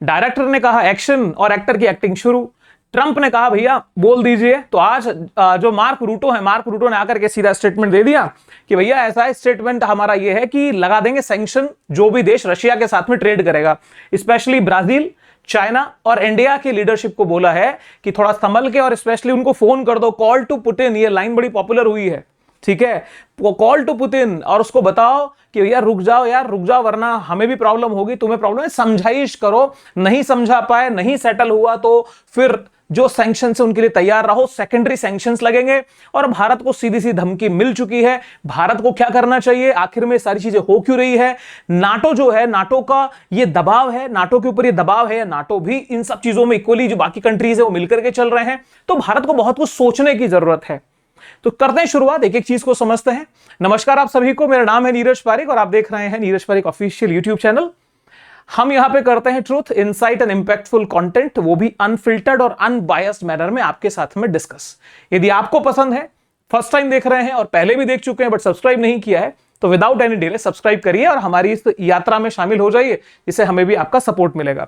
Director ने कहा action और एक्टर की एक्टिंग शुरू। ट्रंप ने कहा भैया बोल दीजिए। तो आज जो मार्क रूटो ने आकर के सीधा स्टेटमेंट दे दिया कि भैया ऐसा है, स्टेटमेंट हमारा ये है कि लगा देंगे सैंक्शन जो भी देश रशिया के साथ में ट्रेड करेगा। स्पेशली ब्राजील, चाइना और इंडिया की लीडरशिप को बोला है कि थोड़ा संभल के, और स्पेशली उनको फोन कर दो, कॉल टू पुतिन, ये लाइन बड़ी पॉपुलर हुई है, ठीक है, वो कॉल टू पुतिन, और उसको बताओ कि यार रुक जाओ वरना हमें भी प्रॉब्लम होगी, तुम्हें प्रॉब्लम है, समझाइश करो। नहीं समझा पाए, नहीं सेटल हुआ तो फिर जो सैंक्शन से उनके लिए तैयार रहो, सेकेंडरी सैंक्शंस लगेंगे। और भारत को सीधी सी धमकी मिल चुकी है। भारत को क्या करना चाहिए, आखिर में सारी चीजें हो क्यों रही है? नाटो जो है, नाटो का ये दबाव है, नाटो के ऊपर ये दबाव है, नाटो भी इन सब चीजों में इक्वली जो बाकी कंट्रीज है वो मिलकर के चल रहे हैं। तो भारत को बहुत कुछ सोचने की जरूरत है। तो करते हैं शुरुआत, एक एक चीज को समझते हैं। नमस्कार आप सभी को, मेरा नाम है नीरज पारिक और आप देख रहे हैं Neeraj Pareek official YouTube channel. हम यहां पे करते हैं truth, insight and impactful content, वो भी अनफिल्टर्ड और अनबायस्ड मैनर में आपके साथ में डिस्कस। यदि आपको पसंद है, फर्स्ट टाइम देख रहे हैं और पहले भी देख चुके हैं बट सब्सक्राइब नहीं किया है, तो विदाउट एनी डिले सब्सक्राइब करिए और हमारी इस यात्रा में शामिल हो जाइए, जिससे हमें भी आपका सपोर्ट मिलेगा।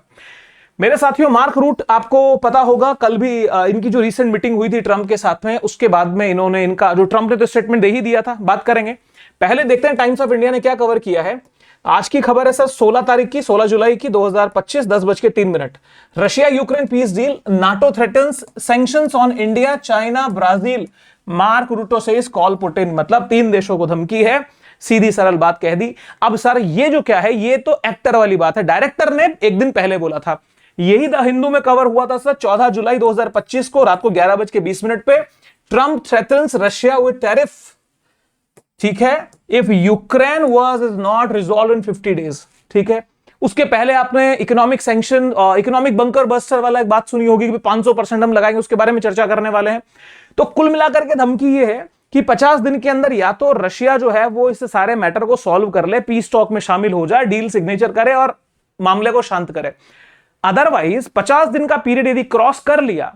मेरे साथियों, मार्क रूट आपको पता होगा, कल भी इनकी जो रीसेंट मीटिंग हुई थी ट्रंप के साथ में, उसके बाद में इन्होंने इनका जो ट्रंप ने तो स्टेटमेंट दे ही दिया था, बात करेंगे। पहले देखते हैं टाइम्स ऑफ इंडिया ने क्या कवर किया है। आज की खबर है सर 16 जुलाई की 2025 10:03। Russia Ukraine peace deal, NATO threatens sanctions on India, China, Brazil, mark Ruto says call Putin. मतलब 3 देशों को धमकी है, सीधी सरल बात कह दी। अब सर ये जो क्या है, ये तो एक्टर वाली बात है, डायरेक्टर ने एक दिन पहले बोला था। यही द हिंदू में कवर हुआ था सर 14 जुलाई 2025 को रात को 11:20 पे। Trump threatens Russia with tariff, ठीक है, if Ukraine was is not resolve in 50 days, ठीक है। उसके पहले आपने economic sanction, economic bunker buster वाला एक बात सुनी होगी कि 500% हम लगाएंगे, उसके बारे में चर्चा करने वाले हैं। तो कुल मिलाकर के धमकी ये है कि 50 दिन के अंदर या तो रशिया जो है वो इस सारे मैटर को सॉल्व कर ले, पीस टॉक में शामिल हो जाए, डील सिग्नेचर करे और मामले को शांत करे। अदरवाइज 50 दिन का पीरियड यदि क्रॉस कर लिया,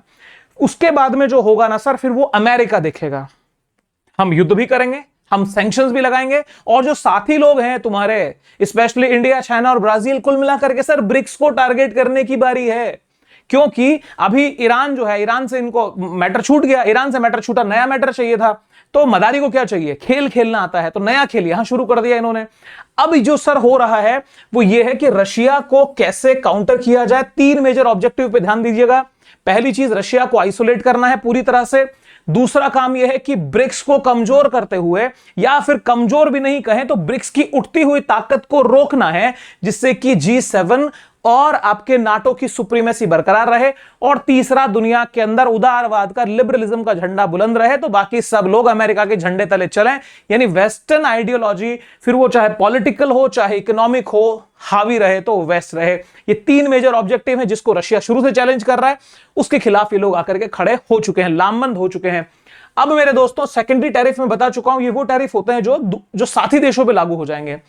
उसके बाद में जो होगा ना सर, फिर वो अमेरिका देखेगा। हम युद्ध भी करेंगे, हम सैंक्शंस भी लगाएंगे, और जो साथी लोग हैं तुम्हारे, स्पेशली इंडिया, चाइना और ब्राजील, कुल मिलाकर के सर ब्रिक्स को टारगेट करने की बारी है। क्योंकि अभी ईरान जो है, ईरान से इनको मैटर छूट गया, ईरान से मैटर छूटा, नया मैटर चाहिए था। तो मदारी को क्या चाहिए, खेल खेलना आता है, तो नया खेल यहां शुरू कर दिया इन्होंने। अब जो सर हो रहा है वो ये है कि रशिया को कैसे काउंटर किया जाए। 3 मेजर ऑब्जेक्टिव पे ध्यान दीजिएगा। पहली चीज, रशिया को आइसोलेट करना है पूरी तरह से। दूसरा काम यह है कि ब्रिक्स को कमजोर करते हुए, या फिर कमजोर भी नहीं कहें तो ब्रिक्स की उठती हुई ताकत को रोकना है, जिससे कि G7 और आपके नाटो की सुप्रीमेसी बरकरार रहे। और तीसरा, दुनिया के अंदर उदारवाद का, लिबरलिज्म का झंडा बुलंद रहे, तो बाकी सब लोग अमेरिका के झंडे तले चलें। यानी वेस्टर्न आइडियोलॉजी, फिर वो चाहे पॉलिटिकल हो चाहे इकोनॉमिक हो, हावी रहे तो वेस्ट रहे। ये 3 मेजर ऑब्जेक्टिव हैं जिसको रशिया शुरू से चैलेंज कर रहा है। उसके खिलाफ ये लोग आकर के खड़े हो चुके हैं, लामबंद हो चुके हैं। अब मेरे दोस्तों, सेकेंडरी टैरिफ में बता चुका हूं, ये वो टैरिफ होते हैं जो साथी देशों पे लागू हो जाएंगे।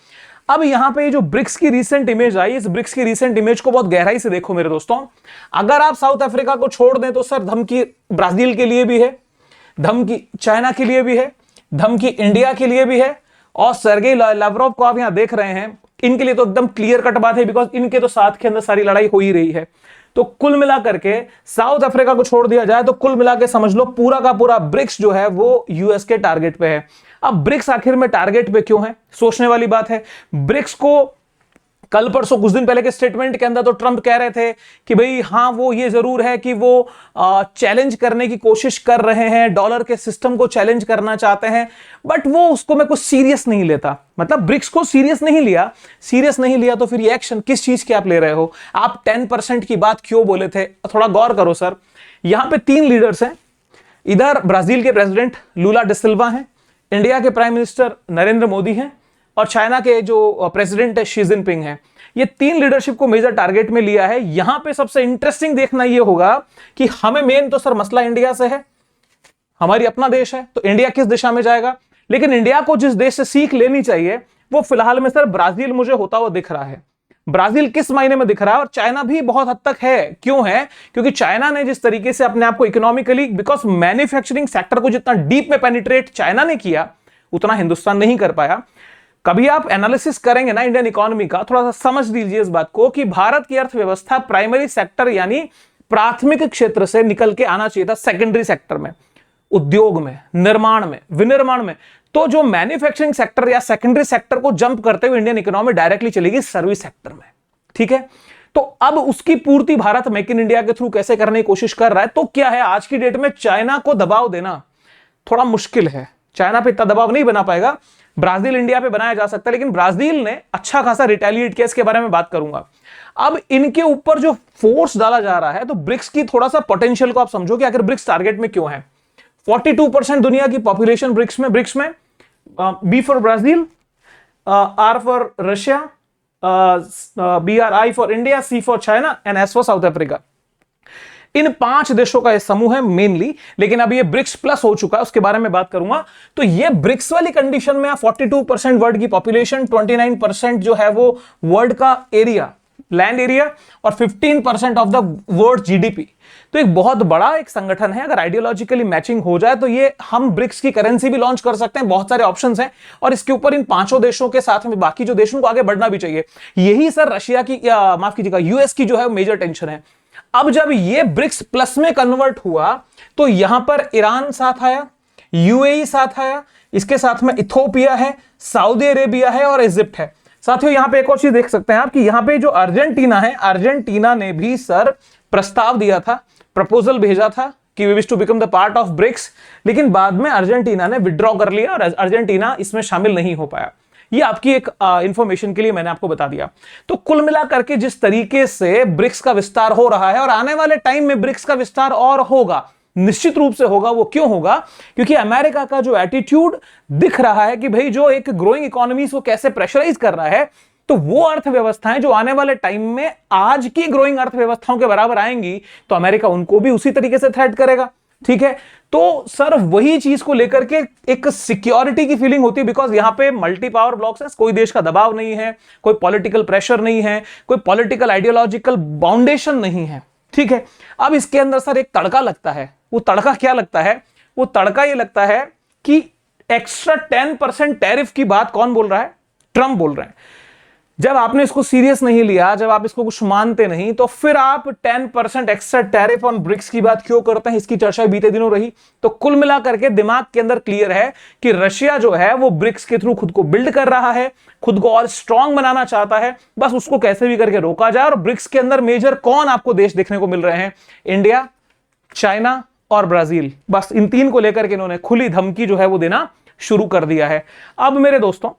अब यहां पे जो ब्रिक्स की रीसेंट इमेज आई, इस ब्रिक्स की रीसेंट इमेज को बहुत गहराई से देखो मेरे दोस्तों। अगर आप साउथ अफ्रीका को छोड़ दें तो सर धमकी ब्राजील के लिए भी है, धमकी चाइना के लिए भी है, धमकी इंडिया के लिए भी है, और सर्गेई लावरोव को आप यहां देख रहे हैं, इनके लिए तो एकदम क्लियर कट बात है, बिकॉज इनके तो साथ के अंदर सारी लड़ाई हो ही रही है। तो कुल मिलाकर के साउथ अफ्रीका को छोड़ दिया जाए तो कुल मिलाकर समझ लो पूरा का पूरा ब्रिक्स जो है वो यूएस के टारगेट पे है। अब ब्रिक्स आखिर में टारगेट पे क्यों है, सोचने वाली बात है। ब्रिक्स को कल परसों कुछ दिन पहले के स्टेटमेंट के अंदर तो ट्रंप कह रहे थे कि भाई हाँ, वो ये जरूर है कि वो चैलेंज करने की कोशिश कर रहे हैं, डॉलर के सिस्टम को चैलेंज करना चाहते हैं, बट वो उसको मैं कुछ सीरियस नहीं लेता। मतलब ब्रिक्स को सीरियस नहीं लिया तो फिर ये एक्शन किस चीज के आप ले रहे हो? आप 10% की बात क्यों बोले थे? थोड़ा गौर करो सर। यहां पे 3 लीडर्स हैं। इधर ब्राजील के प्रेसिडेंट लूला डी सिल्वा हैं, इंडिया के प्राइम मिनिस्टर नरेंद्र मोदी हैं, और चाइना के जो प्रेसिडेंट है शी जिनपिंग है। ये 3 लीडरशिप को मेजर टारगेट में लिया है। यहां पे सबसे इंटरेस्टिंग देखना यह होगा कि हमें मेन तो सर मसला इंडिया से है, हमारी अपना देश है, तो इंडिया किस दिशा में जाएगा। लेकिन इंडिया को जिस देश से सीख लेनी चाहिए वो फिलहाल में सर ब्राजील मुझे होता हुआ दिख रहा है। ब्राजील किस मायने में दिख रहा है, और चाइना भी बहुत हद तक है। क्यों है? क्योंकि चाइना ने जिस तरीके से अपने आप को इकोनॉमिकली, बिकॉज मैन्युफैक्चरिंग सेक्टर को जितना डीप में पेनिट्रेट चाइना ने किया उतना हिंदुस्तान नहीं कर पाया। कभी आप एनालिसिस करेंगे ना इंडियन इकोनॉमी का, थोड़ा सा समझ लीजिए इस बात को कि भारत की अर्थव्यवस्था प्राइमरी सेक्टर यानी प्राथमिक क्षेत्र से निकल के आना चाहिए था सेकेंडरी सेक्टर में, उद्योग में, निर्माण में, विनिर्माण में। तो जो मैन्युफैक्चरिंग सेक्टर या सेकेंडरी सेक्टर को जंप करते हुए इंडियन इकोनॉमी डायरेक्टली चलेगी सर्विस सेक्टर में, ठीक है। तो अब उसकी पूर्ति भारत मेक इन इंडिया के थ्रू कैसे करने की कोशिश कर रहा है। तो क्या है, आज की डेट में चाइना को दबाव देना थोड़ा मुश्किल है, चाइना पे इतना दबाव नहीं बना पाएगा। ब्राजील इंडिया पे बनाया जा सकता है, लेकिन ब्राजील ने अच्छा खासा रिटेलिएट किया, इसके बारे में बात करूंगा। अब इनके ऊपर जो फोर्स डाला जा रहा है, तो ब्रिक्स की थोड़ा सा पोटेंशियल को आप समझो कि आखिर ब्रिक्स टारगेट में क्यों है। 42% दुनिया की पॉपुलेशन ब्रिक्स में B for Brazil, R for Russia, BRI for India, C for China and S for South Africa. इन 5 देशों का यह समूह है मेनली, लेकिन अब ये ब्रिक्स प्लस हो चुका है, उसके बारे में बात करूंगा। तो ये ब्रिक्स वाली कंडीशन में 42% वर्ल्ड की पॉपुलेशन, 29% जो है वो वर्ल्ड का एरिया, लैंड एरिया, और 15% ऑफ द वर्ल्ड GDP। तो एक बहुत बड़ा एक संगठन है। अगर आइडियोलॉजिकली मैचिंग हो जाए तो ये हम ब्रिक्स की करेंसी भी लॉन्च कर सकते हैं, बहुत सारे ऑप्शंस हैं। और इसके ऊपर इन 5 देशों के साथ में बाकी जो देशों को आगे बढ़ना भी चाहिए। यही सर रशिया की, माफ कीजिएगा, यूएस की जो है मेजर टेंशन है। अब जब ये ब्रिक्स प्लस में कन्वर्ट हुआ तो यहां पर ईरान साथ आया, UAE साथ आया, इसके साथ में इथोपिया है, सऊदी अरेबिया है और इजिप्ट है। साथियों यहां पे एक और चीज देख सकते हैं आप कि यहां पे जो अर्जेंटीना है, अर्जेंटीना ने भी सर प्रस्ताव दिया था, प्रपोजल भेजा था कि we wish to become the part of BRICS, लेकिन बाद में अर्जेंटीना ने विड्रॉ कर लिया और अर्जेंटीना इसमें शामिल नहीं हो पाया। ये आपकी एक इंफॉर्मेशन के लिए मैंने आपको बता दिया। तो कुल मिलाकर के जिस तरीके से ब्रिक्स का विस्तार हो रहा है और आने वाले टाइम में ब्रिक्स का विस्तार और होगा, निश्चित रूप से होगा। वो क्यों होगा? क्योंकि अमेरिका का जो एटीट्यूड दिख रहा है कि भाई जो एक ग्रोइंग इकोनॉमीज को कैसे प्रेशराइज कर रहा है, तो वो अर्थव्यवस्थाएं जो आने वाले टाइम में आज की ग्रोइंग अर्थव्यवस्थाओं के बराबर आएंगी, तो अमेरिका उनको भी उसी तरीके से थ्रेट करेगा। ठीक है, तो सर वही चीज को लेकर के एक सिक्योरिटी की फीलिंग होती है, बिकॉज यहां पे मल्टी पावर ब्लॉक्स है, कोई देश का दबाव नहीं है, कोई पॉलिटिकल प्रेशर नहीं है, कोई पॉलिटिकल आइडियोलॉजिकल बाउंडेशन नहीं है। ठीक है, अब इसके अंदर सर एक तड़का लगता है। वो तड़का क्या लगता है? वो तड़का ये लगता है कि एक्स्ट्रा 10% टैरिफ की बात कौन बोल रहा है? ट्रंप बोल रहे हैं। जब आपने इसको सीरियस नहीं लिया, जब आप इसको कुछ मानते नहीं, तो फिर आप 10% एक्स्ट्रा टैरिफ ऑन ब्रिक्स की बात क्यों करते हैं? इसकी चर्चा बीते दिनों रही। तो कुल मिलाकर के दिमाग के अंदर क्लियर है कि रशिया जो है वो ब्रिक्स के थ्रू खुद को बिल्ड कर रहा है, खुद को और स्ट्रांग बनाना चाहता है। बस उसको कैसे भी करके रोका जाए। और ब्रिक्स के अंदर मेजर कौन आपको देश देखने को मिल रहे हैं? इंडिया, चाइना और ब्राजील। बस इन 3 को लेकर के इन्होंने खुली धमकी जो है वो देना शुरू कर दिया है। अब मेरे दोस्तों,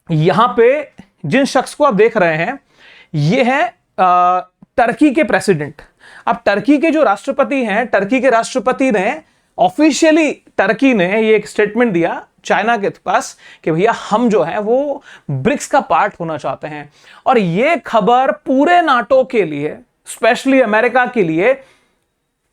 यहां पे जिन शख्स को आप देख रहे हैं, ये है टर्की के प्रेसिडेंट। अब टर्की के जो राष्ट्रपति हैं, टर्की के राष्ट्रपति ने ऑफिशियली, टर्की ने ये एक स्टेटमेंट दिया चाइना के पास कि भैया हम जो है वो ब्रिक्स का पार्ट होना चाहते हैं। और ये खबर पूरे नाटो के लिए, स्पेशली अमेरिका के लिए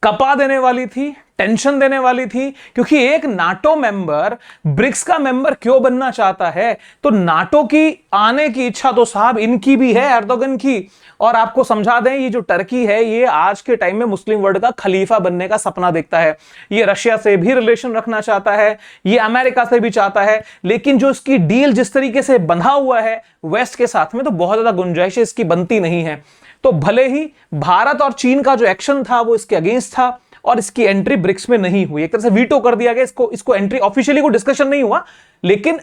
कपा देने वाली थी, टेंशन देने वाली थी। क्योंकि एक नाटो मेंबर ब्रिक्स का मेंबर क्यों बनना चाहता है? तो नाटो की आने की इच्छा तो साहब इनकी भी है, एर्दोगन की। और आपको समझा दें, ये जो टर्की है, ये आज के टाइम में मुस्लिम वर्ल्ड का खलीफा बनने का सपना देखता है। ये रशिया से भी रिलेशन रखना चाहता है, ये अमेरिका से भी चाहता है, लेकिन जो इसकी डील जिस तरीके से बंधा हुआ है वेस्ट के साथ में, तो बहुत ज्यादा गुंजाइश इसकी बनती नहीं है। तो भले ही भारत और चीन का जो एक्शन था वो इसके अगेंस्ट था और इसकी एंट्री ब्रिक्स में नहीं हुई, एक तरह से वीटो कर दिया गया। इसको एंट्री ऑफिशियली कोई डिस्कशन नहीं हुआ, लेकिन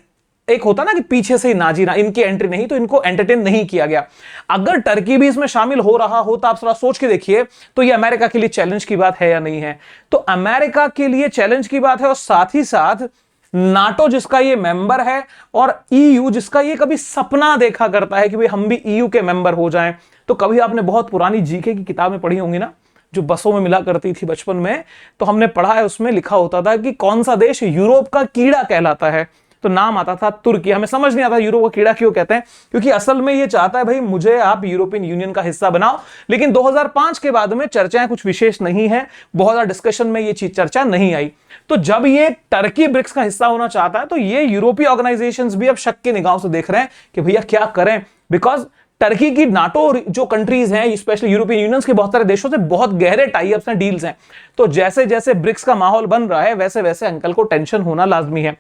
एक होता ना कि पीछे से ही नाजी ना, इनकी एंट्री नहीं, तो इनको एंटरटेन नहीं किया गया। अगर टर्की भी इसमें शामिल हो रहा हो तो आप थोड़ा सोच के देखिए, तो ये अमेरिका के लिए चैलेंज की बात है या नहीं है? तो अमेरिका के लिए चैलेंज की बात है, और साथ ही साथ नाटो जिसका ये मेंबर है और EU जिसका ये कभी सपना देखा करता है कि भाई हम भी EU के मेंबर हो जाएं। तो कभी आपने बहुत पुरानी जीके की किताबें पढ़ी होंगी ना, जो बसों में मिला करती थी बचपन में, तो हमने पढ़ा है, उसमें लिखा होता था कि कौन सा देश यूरोप का कीड़ा कहलाता है, तो नाम आता था तुर्की। हमें समझ नहीं आता यूरोप का कीड़ा क्यों कहते हैं, क्योंकि असल में ये चाहता है भाई मुझे आप यूरोपियन यूनियन का हिस्सा बनाओ। लेकिन 2005 के बाद में चर्चाएं कुछ विशेष नहीं है, बहुत ज्यादा डिस्कशन में ये चीज चर्चा नहीं आई। तो जब ये टर्की ब्रिक्स का हिस्सा होना चाहता है, तो ये यूरोपीय ऑर्गेनाइजेशंस भी अब शक की निगाहों से देख रहे हैं कि भैया क्या करें, बिकॉज टर्की की नाटो जो कंट्रीज हैं, स्पेशली यूरोपियन यूनियन के बहुत सारे देशों से बहुत गहरे टाई अप्स हैं, डील्स हैं। तो जैसे जैसे ब्रिक्स का माहौल बन रहा है, वैसे वैसे अंकल को टेंशन होना लाजमी है।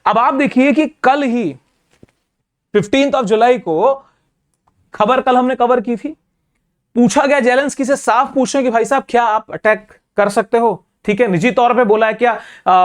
अब आप देखिए कि कल ही 15 जुलाई को खबर कल हमने कवर की थी। पूछा गया जेलेंस्की से, साफ पूछे कि भाई साहब क्या आप अटैक कर सकते हो, ठीक है, निजी तौर पे बोला है, क्या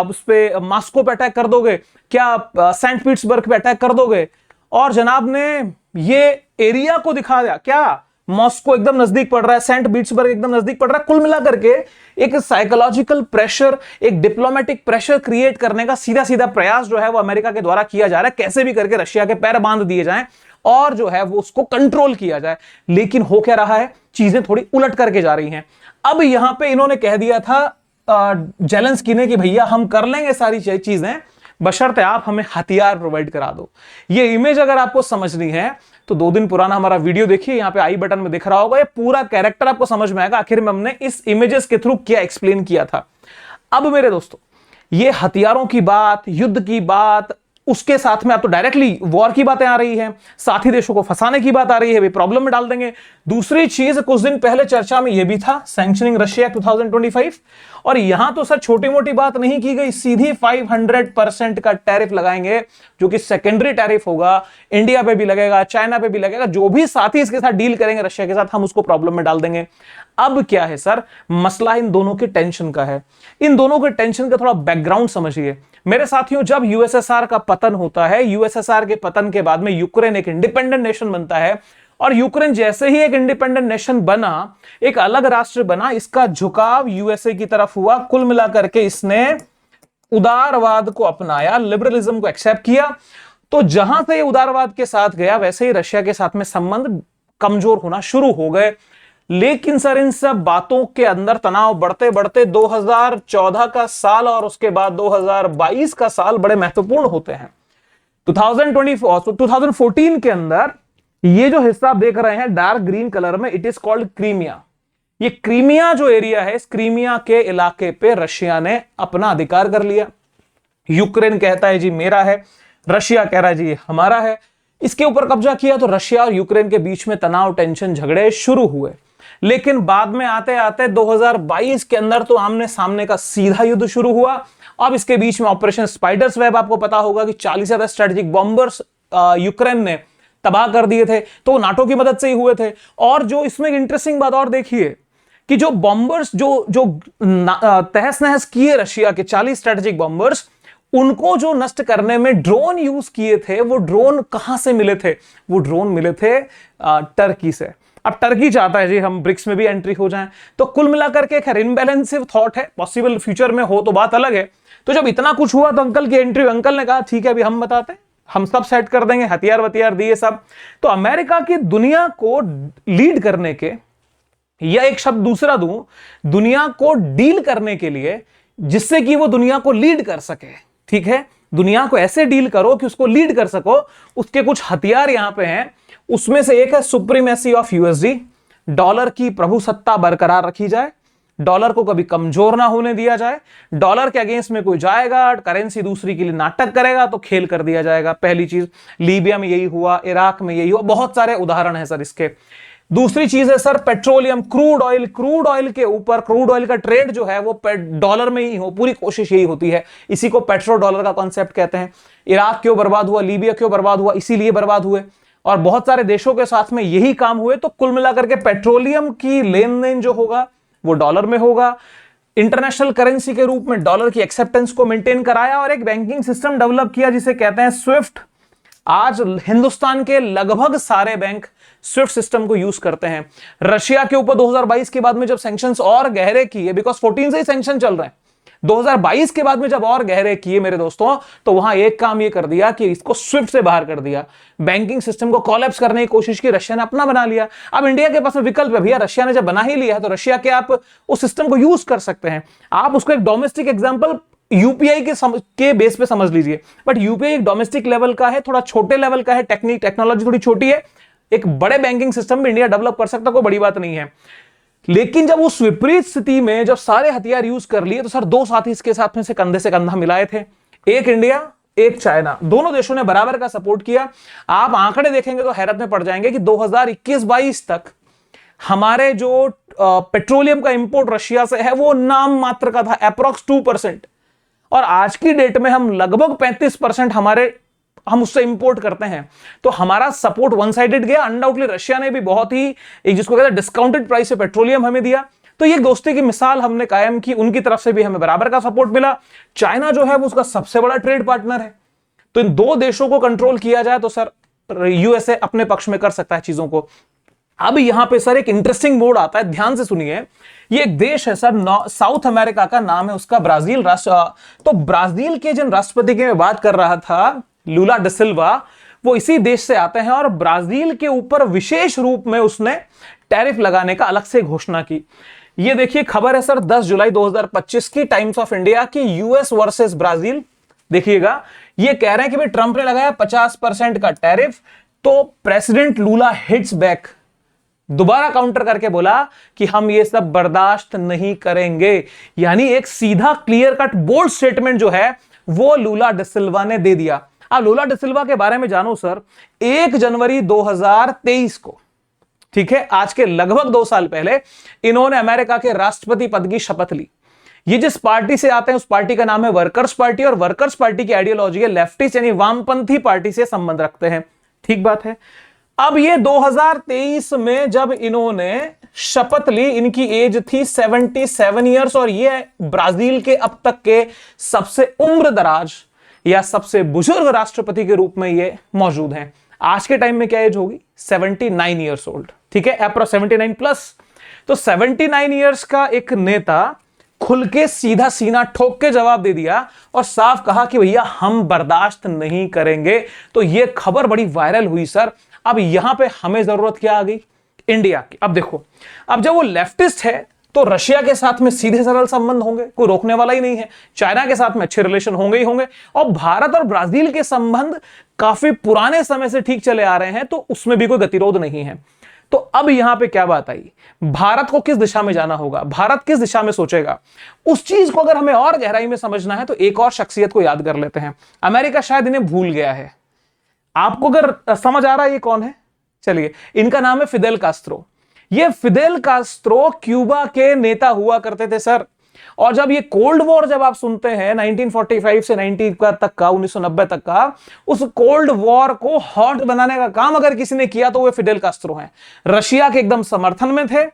उस पे मॉस्को पे अटैक कर दोगे, क्या सेंट पीटर्सबर्ग पे अटैक कर दोगे। और जनाब ने ये एरिया को दिखा दिया, क्या मॉस्को एकदम नजदीक पड़ रहा है, सेंट पीटर्सबर्ग एकदम नजदीक पड़ रहा है। कुल मिलाकर के एक साइकोलॉजिकल प्रेशर, एक डिप्लोमेटिक प्रेशर क्रिएट करने का सीधा सीधा प्रयास जो है वो अमेरिका के द्वारा किया जा रहा है, कैसे भी करके रशिया के पैर बांध दिए जाएं और जो है वो उसको कंट्रोल किया जाए। लेकिन हो क्या रहा है, चीजें थोड़ी उलट करके जा रही हैं। अब यहां पे इन्होंने कह दिया था जेलेंस्की ने कि भैया हम कर लेंगे सारी चीजें, बशर्ते आप हमें हथियार प्रोवाइड करा दो। ये इमेज अगर आपको समझनी है तो 2 दिन पुराना हमारा वीडियो देखिए, यहां पे आई बटन में दिख रहा होगा, ये पूरा कैरेक्टर आपको समझ में आएगा आखिर में हमने इस इमेजेस के थ्रू क्या एक्सप्लेन किया था। अब मेरे दोस्तों, ये हथियारों की बात, युद्ध की बात, उसके साथ में आप तो डायरेक्टली वॉर की बातें आ रही हैं, साथी देशों को फंसाने की बात आ रही है, वे प्रॉब्लम में डाल देंगे। दूसरी चीज कुछ दिन पहले चर्चा में यह भी था, सैंक्शनिंग रशिया 2025, और यहां तो सर छोटी मोटी बात नहीं की गई, सीधी 500% का टैरिफ लगाएंगे, जो कि सेकेंडरी टैरिफ होगा, इंडिया पे भी लगेगा, चाइना पे भी लगेगा, जो भी साथी इसके साथ डील करेंगे रशिया के साथ, हम उसको प्रॉब्लम में डाल देंगे। अब क्या है सर, मसला इन दोनों के टेंशन का है। इन दोनों के टेंशन का थोड़ा बैकग्राउंड समझिए मेरे साथियों। जब यूएसएसआर का पतन होता है, यूएसएसआर के पतन के बाद में यूक्रेन एक इंडिपेंडेंट नेशन बनता है, और यूक्रेन जैसे ही एक इंडिपेंडेंट नेशन बना, एक अलग राष्ट्र बना, इसका झुकाव यूएसए की तरफ हुआ। कुल मिलाकर के इसने उदारवाद को अपनाया, लिबरलिज्म को एक्सेप्ट किया। तो जहां से ये उदारवाद के साथ गया, वैसे ही रशिया के साथ में संबंध कमजोर होना शुरू हो गए। लेकिन सर इन सब बातों के अंदर तनाव बढ़ते बढ़ते 2014 का साल और उसके बाद 2022 का साल बड़े महत्वपूर्ण होते हैं। 2014 के अंदर ये जो हिस्सा आप देख रहे हैं डार्क ग्रीन कलर में, इट इज कॉल्ड क्रीमिया। ये क्रीमिया जो एरिया है, इस क्रीमिया के इलाके पे रशिया ने अपना अधिकार कर लिया। यूक्रेन कहता है जी मेरा है, रशिया कह रहा है जी हमारा है। इसके ऊपर कब्जा किया तो रशिया और यूक्रेन के बीच में तनाव, टेंशन, झगड़े शुरू हुए। लेकिन बाद में आते आते 2022 के अंदर तो आमने सामने का सीधा युद्ध शुरू हुआ। अब इसके बीच में ऑपरेशन स्पाइडर्स वेब, आपको पता होगा कि 40 ज्यादा स्ट्रेटेजिक बॉम्बर्स यूक्रेन ने तबाह कर दिए थे, तो नाटो की मदद से ही हुए थे। और जो इसमें इंटरेस्टिंग बात और देखिए कि जो बॉम्बर्स जो तहस नहस किए रशिया के 40 स्ट्रेटेजिक बॉम्बर्स, उनको जो नष्ट करने में ड्रोन यूज किए थे, वो ड्रोन कहां से मिले थे? वो ड्रोन मिले थे टर्की से। अब टर्की चाहता है जी हम ब्रिक्स में भी एंट्री हो जाएं, तो कुल मिलाकर के खैर इनबैलेंसिव थॉट है, पॉसिबल फ्यूचर में हो तो बात अलग है। तो जब इतना कुछ हुआ तो अंकल की एंट्री, अंकल ने कहा ठीक है अभी हम बताते हैं, हम सब सेट कर देंगे, हथियार वथियार दिए सब। तो अमेरिका की दुनिया को लीड करने के, या एक शब्द दूसरा दूं, दुनिया को डील करने के लिए, जिससे कि वो दुनिया को लीड कर सके, ठीक है, दुनिया को ऐसे डील करो कि उसको लीड कर सको, उसके कुछ हथियार यहां पे हैं। उसमें से एक है सुप्रीमेसी ऑफ यूएसडी, डॉलर की प्रभुसत्ता बरकरार रखी जाए, डॉलर को कभी कमजोर ना होने दिया जाए। डॉलर के अगेंस्ट में कोई जाएगा, करेंसी दूसरी के लिए नाटक करेगा तो खेल कर दिया जाएगा। पहली चीज, लीबिया में यही हुआ, इराक में यही हुआ, बहुत सारे उदाहरण है सर इसके। दूसरी चीज है sir petroleum, crude oil. Crude oil के ऊपर, क्रूड ऑयल का ट्रेड जो है वो डॉलर में ही हो, पूरी कोशिश यही होती है, इसी को पेट्रो डॉलर का कॉन्सेप्ट कहते हैं। इराक क्यों बर्बाद हुआ, लीबिया क्यों बर्बाद हुआ, इसीलिए बर्बाद हुए, और बहुत सारे देशों के साथ में यही काम हुए। तो कुल मिलाकर के पेट्रोलियम की लेन देन जो होगा वो डॉलर में होगा। इंटरनेशनल करेंसी के रूप में डॉलर की एक्सेप्टेंस को मेंटेन कराया, और एक बैंकिंग सिस्टम डेवलप किया जिसे कहते हैं स्विफ्ट। आज हिंदुस्तान के लगभग सारे बैंक स्विफ्ट सिस्टम को यूज करते हैं। रशिया के ऊपर 2022 के बाद में जब सैंक्शंस और गहरे किए, बिकॉज 14 से ही सैंक्शन चल रहे हैं, 2022 के बाद में जब और गहरे किए मेरे दोस्तों, तो वहां एक काम ये कर दिया कि इसको स्विफ्ट से बाहर कर दिया। बैंकिंग सिस्टम को कोलैप्स करने की कोशिश की, रशिया ने अपना बना लिया। अब इंडिया के पास में विकल्प है, भैया रशिया ने जब बना ही लिया है तो रशिया के आप उस सिस्टम को यूज कर सकते हैं। आप उसको एक डोमेस्टिक एग्जांपल यूपीआई के बेस पे समझ लीजिए, बट यूपीआई एक डोमेस्टिक लेवल का है, थोड़ा छोटे लेवल का है, टेक्नोलॉजी थोड़ी छोटी है। एक बड़े बैंकिंग सिस्टम भी इंडिया डेवलप कर सकता, कोई बड़ी बात नहीं है। लेकिन जब उस विपरीत स्थिति में जब सारे हथियार यूज कर लिए, तो सर दो साथी इसके साथ में से कंधे से कंधा मिलाए थे, एक इंडिया एक चाइना। दोनों देशों ने बराबर का सपोर्ट किया। आप आंकड़े देखेंगे तो हैरत में पड़ जाएंगे कि 2021-22 तक हमारे जो पेट्रोलियम का इंपोर्ट रशिया से है वो नाम मात्र का था, अप्रॉक्स 2%, और आज की डेट में हम लगभग 35% हमारे हम उससे इंपोर्ट करते हैं, तो हमारा सपोर्ट वन साइडेड गया। अनडाउटली रशिया ने भी बहुत ही एक जिसको कहते हैं डिस्काउंटेड प्राइस पे पेट्रोलियम हमें दिया। तो ये दोस्ती की मिसाल हमने कायम की, उनकी तरफ से भी हमें बराबर का सपोर्ट मिला। चाइना जो है वो उसका सबसे बड़ा ट्रेड पार्टनर है। तो इन दो देशों को कंट्रोल किया जाए तो सर यूएसए अपने पक्ष में कर सकता है चीजों को। अब यहां पे सर एक इंटरेस्टिंग मोड आता है, ध्यान से सुनिए। ये एक देश है सर साउथ अमेरिका का, नाम है उसका ब्राजील राष्ट्र। तो ब्राजील के जिन राष्ट्रपति की मैं बात कर रहा था, लूला ड सिल्वा, वो इसी देश से आते हैं और ब्राजील के ऊपर विशेष रूप में उसने टैरिफ लगाने का अलग से घोषणा की। ये देखिए खबर है सर 10 जुलाई 2025 की, टाइम्स ऑफ इंडिया की, यूएस वर्सेस ब्राजील। देखिएगा ये कह रहे हैं कि भाई ट्रंप ने लगाया 50% का टैरिफ, तो प्रेसिडेंट लूला हिट्स बैक, दोबारा काउंटर करके बोला कि हम ये सब बर्दाश्त नहीं करेंगे। यानी एक सीधा क्लियर कट बोल्ड स्टेटमेंट जो है वो लूला ड सिल्वा ने दे दिया। अब लूला ड सिल्वा के बारे में जानो सर, 1 जनवरी 2023 को, ठीक है, आज के लगभग 2 साल पहले इन्होंने अमेरिका के राष्ट्रपति पद की शपथ ली। ये जिस पार्टी से आते हैं उस पार्टी का नाम है वर्कर्स पार्टी, और वर्कर्स पार्टी की आइडियोलॉजी है लेफ्टिस्ट यानी वामपंथी पार्टी से संबंध रखते हैं। ठीक बात है। अब ये 2023 में जब इन्होंने शपथ ली, इनकी एज थी 77 ईयर्स, और ये ब्राजील के अब तक के सबसे उम्र दराज या सबसे बुजुर्ग राष्ट्रपति के रूप में ये मौजूद हैं। आज के टाइम में क्या एज होगी? 79 ईयर्स ओल्ड, ठीक है, अप्रॉक्स 79 प्लस। तो 79 ईयर्स का एक नेता खुल के सीधा सीना ठोक के जवाब दे दिया और साफ कहा कि भैया हम बर्दाश्त नहीं करेंगे। तो यह खबर बड़ी वायरल हुई सर। अब यहां पे हमें जरूरत क्या आ गई? इंडिया की। अब देखो, अब जब वो लेफ्टिस्ट है तो रशिया के साथ में सीधे सरल संबंध होंगे, कोई रोकने वाला ही नहीं है। चाइना के साथ में अच्छे रिलेशन होंगे ही होंगे, और भारत और ब्राजील के संबंध काफी पुराने समय से ठीक चले आ रहे हैं, तो उसमें भी कोई गतिरोध नहीं है। तो अब यहां पे क्या बात आई? भारत को किस दिशा में जाना होगा, भारत किस दिशा में सोचेगा, उस चीज को अगर हमें और गहराई में समझना है तो एक और शख्सियत को याद कर लेते हैं। अमेरिका शायद इन्हें भूल गया है। आपको अगर समझ आ रहा है ये कौन है, चलिए, इनका नाम है फिदेल कास्त्रो। ये फिदेल कास्त्रो क्यूबा के नेता हुआ करते थे सर। और जब ये कोल्ड वॉर जब आप सुनते हैं 1945 से 90 तक का, 1990 तक का, उस कोल्ड वॉर को हॉट बनाने का काम अगर किसी ने किया तो वो फिडेल कास्त्रो हैं। रशिया के एकदम समर्थन में थे,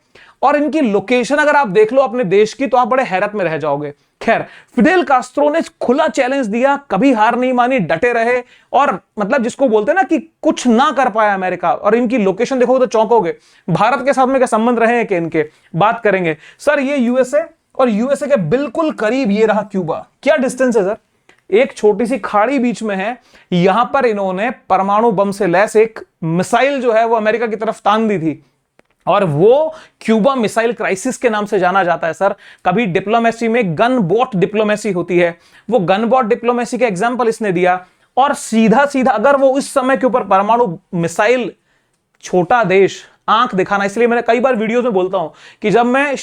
और इनकी लोकेशन अगर आप देख लो अपने देश की तो आप बड़े हैरत में रह जाओगे। खैर, फिडेल कास्त्रो ने खुला चैलेंज दिया, कभी हार नहीं मानी, डटे रहे, और मतलब जिसको बोलते हैं ना कि कुछ ना कर पाया अमेरिका। और इनकी लोकेशन देखोगे तो चौंकोगे। भारत के साथ में क्या संबंध रहे हैं कि इनके, बात करेंगे सर। ये यूएसए, और यूएसए के बिल्कुल करीब ये रहा क्यूबा। क्या डिस्टेंस है सर? एक छोटी सी खाड़ी बीच में है। यहां पर इन्होंने परमाणु बम से लैस एक मिसाइल जो है वो अमेरिका की तरफ तान दी थी, और वो क्यूबा मिसाइल क्राइसिस के नाम से जाना जाता है सर। कभी डिप्लोमेसी में गन बोट डिप्लोमेसी होती है, वो गन बोट डिप्लोमेसी का एग्जांपल इसने दिया। और सीधा सीधा अगर वो इस समय के ऊपर परमाणु मिसाइल, छोटा देश, आंख दिखाना, इसलिए मैंने कई बार वीडियोस में बोलता हूं कि जब मैं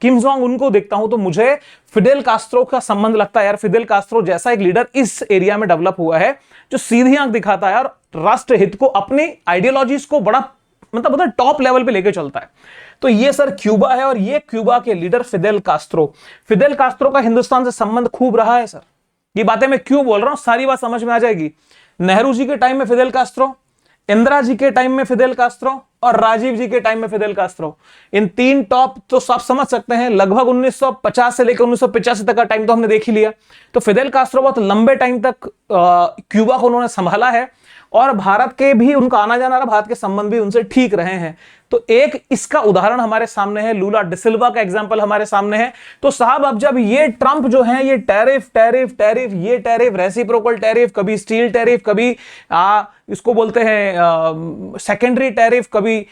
किम जोंग उनको देखता हूं तो मुझे फिडेल कास्त्रो का संबंध लगता है। यार, फिडेल कास्त्रो जैसा एक लीडर इस एरिया में डेवलप हुआ है जो सीधी आंख दिखाता है और राष्ट्र हित को, अपनी आइडियोलॉजीज को बड़ा मतलब टॉप लेवल पे लेके चलता है। तो ये सर क्यूबा है, और ये क्यूबा के leader Fidel Castro. Fidel Castro का हिंदुस्तान से संबंध खूब रहा है सर। ये बातें मैं क्यों बोल रहा हूं, सारी बात समझ में आ जाएगी। नेहरू जी के टाइम में फिदेल कास्त्रो, इंदिरा जी के टाइम में फिदेल कास्त्रो, और राजीव जी के टाइम में फिदेल कास्त्रो। इन तीन टॉप तो आप समझ सकते हैं, लगभग 1950 से लेकर 1985 तक का टाइम तो हमने देख ही लिया। तो फिदेल कास्त्रो बहुत लंबे टाइम तक क्यूबा को उन्होंने संभाला है, और भारत के भी उनका आना जाना रहा, भारत के संबंध भी उनसे ठीक रहे हैं। तो एक इसका उदाहरण हमारे सामने है, लूला ड सिल्वा का एग्जांपल हमारे सामने है। तो साहब, अब जब ये ट्रंप जो है ये टैरिफ टैरिफ टैरिफ, ये टैरिफ, रेसिप्रोकल टैरिफ, कभी स्टील टैरिफ, कभी इसको बोलते हैं सेकेंडरी टैरिफ, कभी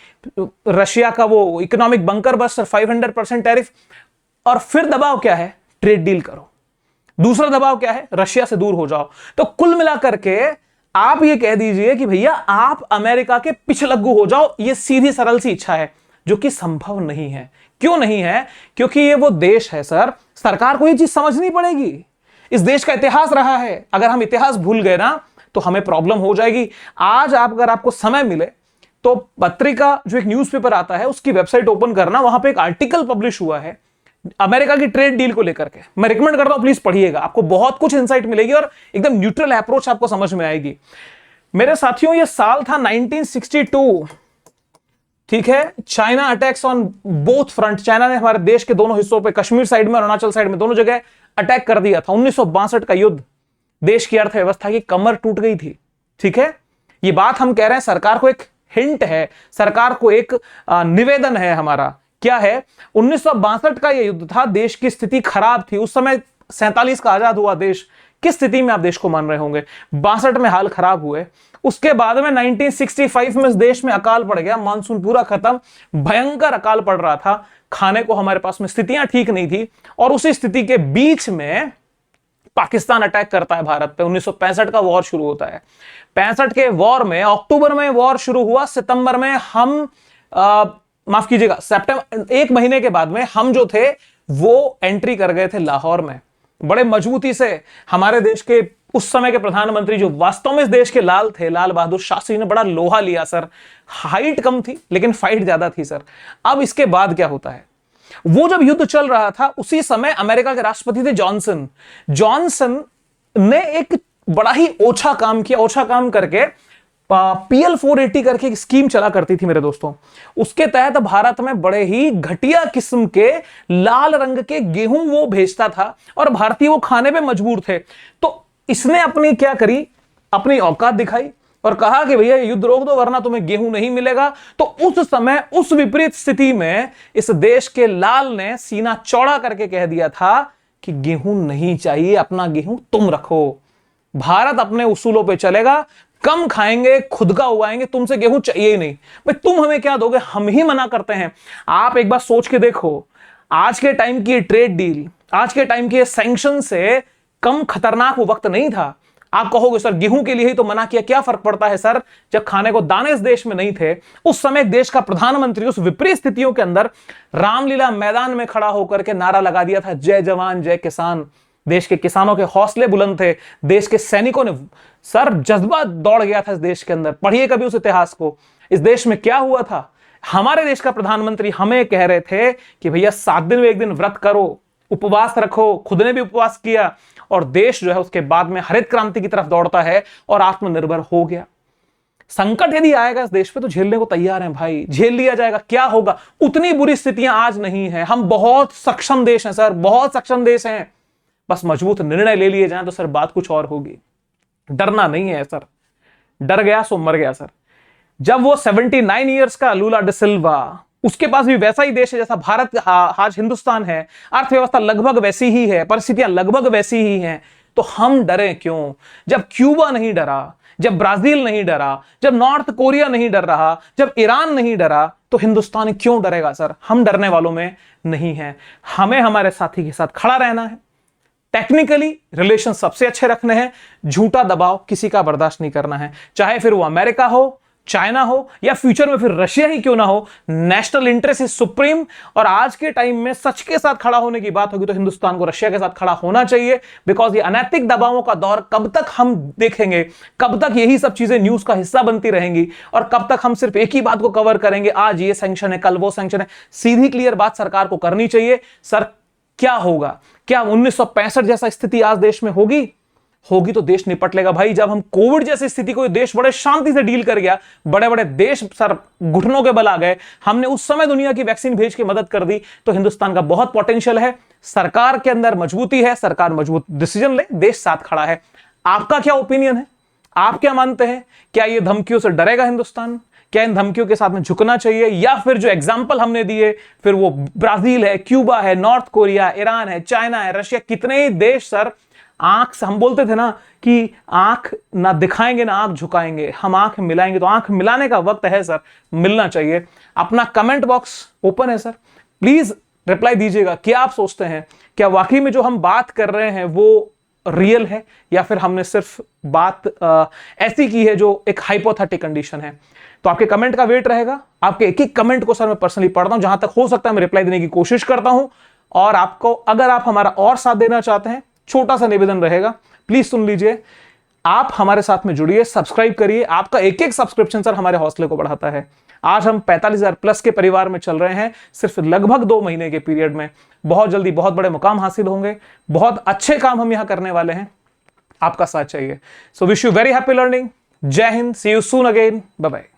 रशिया का वो इकोनॉमिक बंकर बस्टर 500% टैरिफ, और फिर दबाव क्या है? ट्रेड डील करो। दूसरा दबाव क्या है? रशिया से दूर हो जाओ। तो कुल मिलाकर के आप ये कह दीजिए कि भैया आप अमेरिका के पिछलग्गू हो जाओ। ये सीधी सरल सी इच्छा है, जो कि संभव नहीं है। क्यों नहीं है? क्योंकि ये वो देश है सर, सरकार को ये चीज समझनी पड़ेगी। इस देश का इतिहास रहा है, अगर हम इतिहास भूल गए ना तो हमें प्रॉब्लम हो जाएगी। आज आप अगर आपको समय मिले तो पत्रिका, जो एक न्यूज़पेपर आता है, उसकी वेबसाइट ओपन करना, वहां पे एक आर्टिकल पब्लिश हुआ है अमेरिका की ट्रेड डील को लेकर के। मैं रिकमेंड करता हूं, प्लीज पढ़िएगा, आपको बहुत कुछ इंसाइट मिलेगी और एकदम न्यूट्रल अप्रोच आपको समझ में आएगी। मेरे साथियों ये साल था 1962, ठीक है। China attacks on both front, China ने हमारे देश के दोनों हिस्सों पे, कश्मीर साइड में और अरुणाचल साइड में, दोनों जगह अटैक कर दिया था। 1962 का युद्ध, देश की अर्थव्यवस्था की कमर टूट गई थी, ठीक है। ये बात हम कह रहे हैं, सरकार को एक हिंट है, सरकार को एक निवेदन है हमारा। क्या है? 1962 का यह युद्ध था, देश की स्थिति खराब थी उस समय। 47 का आजाद हुआ देश, किस स्थिति में आप देश को मान रहे होंगे? 62 में हाल खराब हुए। उसके बाद में 1965 में इस देश में अकाल पड़ गया, मानसून पूरा खत्म, भयंकर अकाल पड़ रहा था, खाने को हमारे पास में स्थितियां ठीक नहीं थी। और उसी स्थिति के बीच में पाकिस्तान अटैक करता है भारत पे। 1965 का वॉर शुरू होता है। 65 के वॉर में, अक्टूबर में वॉर शुरू हुआ, सितंबर में हम माफ कीजिएगा, सितंबर, एक महीने के बाद में हम जो थे वो एंट्री कर गए थे लाहौर में बड़े मजबूती से। हमारे देश के उस समय के प्रधानमंत्री, जो वास्तव में इस देश के लाल थे, लाल बहादुर शास्त्री, ने बड़ा लोहा लिया सर। हाइट कम थी लेकिन फाइट ज्यादा थी सर। अब इसके बाद क्या होता है? वो जब युद्ध चल रहा था उसी समय अमेरिका के राष्ट्रपति थे जॉनसन। जॉनसन ने एक बड़ा ही ओछा काम किया। ओछा काम करके PL 480 करके एक स्कीम चला करती थी मेरे दोस्तों। उसके तहत भारत में बड़े ही घटिया किस्म के लाल रंग के गेहूं वो भेजता था और भारतीय वो खाने पे मजबूर थे। तो इसने अपनी क्या करी, अपनी औकात दिखाई और कहा कि भैया युद्ध रोक दो वरना तुम्हें गेहूं नहीं मिलेगा। तो उस समय, उस विपरीत स्थिति में इस देश के लाल ने सीना चौड़ा करके कह दिया था कि गेहूं नहीं चाहिए, अपना गेहूं तुम रखो, भारत अपने उसूलों पे चलेगा, कम खाएंगे, खुद का उगाएंगे, तुमसे गेहूं चाहिए ही नहीं। भाई तुम हमें क्या दोगे, हम ही मना करते हैं। आप एक बार सोच के देखो, आज के टाइम की ट्रेड डील, आज के टाइम के सैंक्शन से कम खतरनाक वो वक्त नहीं था। आप कहोगे सर गेहूं के लिए ही तो मना किया, क्या फर्क पड़ता है सर, जब खाने को दाने इस देश में नहीं थे। उस समय देश का प्रधानमंत्री उस विपरीत स्थितियों के अंदर रामलीला मैदान में खड़ा होकर के नारा लगा दिया था, जय जवान जय किसान। देश के किसानों के हौसले बुलंद थे, देश के सैनिकों ने सर जज्बा दौड़ गया था इस देश के अंदर। पढ़िए कभी उस इतिहास को, इस देश में क्या हुआ था। हमारे देश का प्रधानमंत्री हमें कह रहे थे कि भैया 7 दिन में एक दिन व्रत करो, उपवास रखो, खुद ने भी उपवास किया और देश जो है उसके बाद में हरित क्रांति की तरफ दौड़ता है और आत्मनिर्भर हो गया। संकट यदि आएगा इस देश पे तो झेलने को तैयार हैं भाई, झेल लिया जाएगा। क्या होगा, उतनी बुरी स्थितियां आज नहीं है। हम बहुत सक्षम देश हैं सर, बहुत सक्षम देश हैं। बस मजबूत निर्णय ले लिए जाएं तो सर बात कुछ और होगी। डरना नहीं है सर, डर गया सो मर गया सर। जब वो 79 ईयर्स का लूला डिसिल्वा, उसके पास भी वैसा ही देश है जैसा भारत आज हिंदुस्तान है, अर्थव्यवस्था लगभग वैसी ही है, परिस्थितियां लगभग वैसी ही हैं, तो हम डरें क्यों? जब क्यूबा नहीं डरा, जब ब्राजील नहीं डरा, जब नॉर्थ कोरिया नहीं डर रहा, जब ईरान नहीं डरा, तो हिंदुस्तान क्यों डरेगा सर? हम डरने वालों में नहीं है। हमें हमारे साथी के साथ खड़ा रहना है, टेक्निकली रिलेशन सबसे अच्छे रखने हैं, झूठा दबाव किसी का बर्दाश्त नहीं करना है, चाहे फिर वो अमेरिका हो, चाइना हो या फ्यूचर में फिर रशिया ही क्यों ना हो। National interest is supreme. और आज के टाइम में सच के साथ खड़ा होने की बात होगी तो हिंदुस्तान को रशिया के साथ खड़ा होना चाहिए, बिकॉज ये अनैतिक दबावों का दौर कब तक हम देखेंगे, कब तक यही सब चीजें न्यूज का हिस्सा बनती रहेंगी और कब तक हम सिर्फ एक ही बात को कवर करेंगे, आज ये सैंक्शन है, कल वो सैंक्शन है। सीधी क्लियर बात सरकार को करनी चाहिए। सर क्या होगा, क्या 1965 जैसा स्थिति आज देश में होगी? होगी तो देश निपट लेगा भाई। जब हम कोविड जैसी स्थिति को देश बड़े शांति से डील कर गया, बड़े बड़े देश सर घुटनों के बल आ गए, हमने उस समय दुनिया की वैक्सीन भेज के मदद कर दी, तो हिंदुस्तान का बहुत पोटेंशियल है, सरकार के अंदर मजबूती है, सरकार मजबूत डिसीजन ले, देश साथ खड़ा है। आपका क्या ओपिनियन है? आप क्या मानते हैं? क्या ये धमकियों से डरेगा हिंदुस्तान? क्या इन धमकियों के साथ में झुकना चाहिए, या फिर जो एग्जाम्पल हमने दिए, फिर वो ब्राजील है, क्यूबा है, नॉर्थ कोरिया, ईरान है, चाइना है, रशिया, कितने ही देश सर आंख से, हम बोलते थे ना कि आंख ना दिखाएंगे ना आंख झुकाएंगे, हम आंख मिलाएंगे, तो आंख मिलाने का वक्त है सर, मिलना चाहिए। अपना कमेंट बॉक्स ओपन है सर, प्लीज रिप्लाई दीजिएगा। क्या आप सोचते हैं, क्या वाकई में जो हम बात कर रहे हैं वो रियल है, या फिर हमने सिर्फ बात ऐसी की है जो एक हाइपोथेटिक कंडीशन है? तो आपके कमेंट का वेट रहेगा। आपके एक एक कमेंट को सर मैं पर्सनली पढ़ता हूं, जहां तक हो सकता है मैं रिप्लाई देने की कोशिश करता हूं। और आपको, अगर आप हमारा और साथ देना चाहते हैं, छोटा सा निवेदन रहेगा, प्लीज सुन लीजिए, आप हमारे साथ में जुड़िए, सब्सक्राइब करिए। आपका एक एक सब्सक्रिप्शन सर हमारे हौसले को बढ़ाता है। आज हम 45,000 प्लस के परिवार में चल रहे हैं, सिर्फ लगभग 2 महीने के पीरियड में। बहुत जल्दी बहुत बड़े मुकाम हासिल होंगे, बहुत अच्छे काम हम यहां करने वाले हैं, आपका साथ चाहिए। So wish you very happy learning, Jai Hind, see you soon again, bye bye.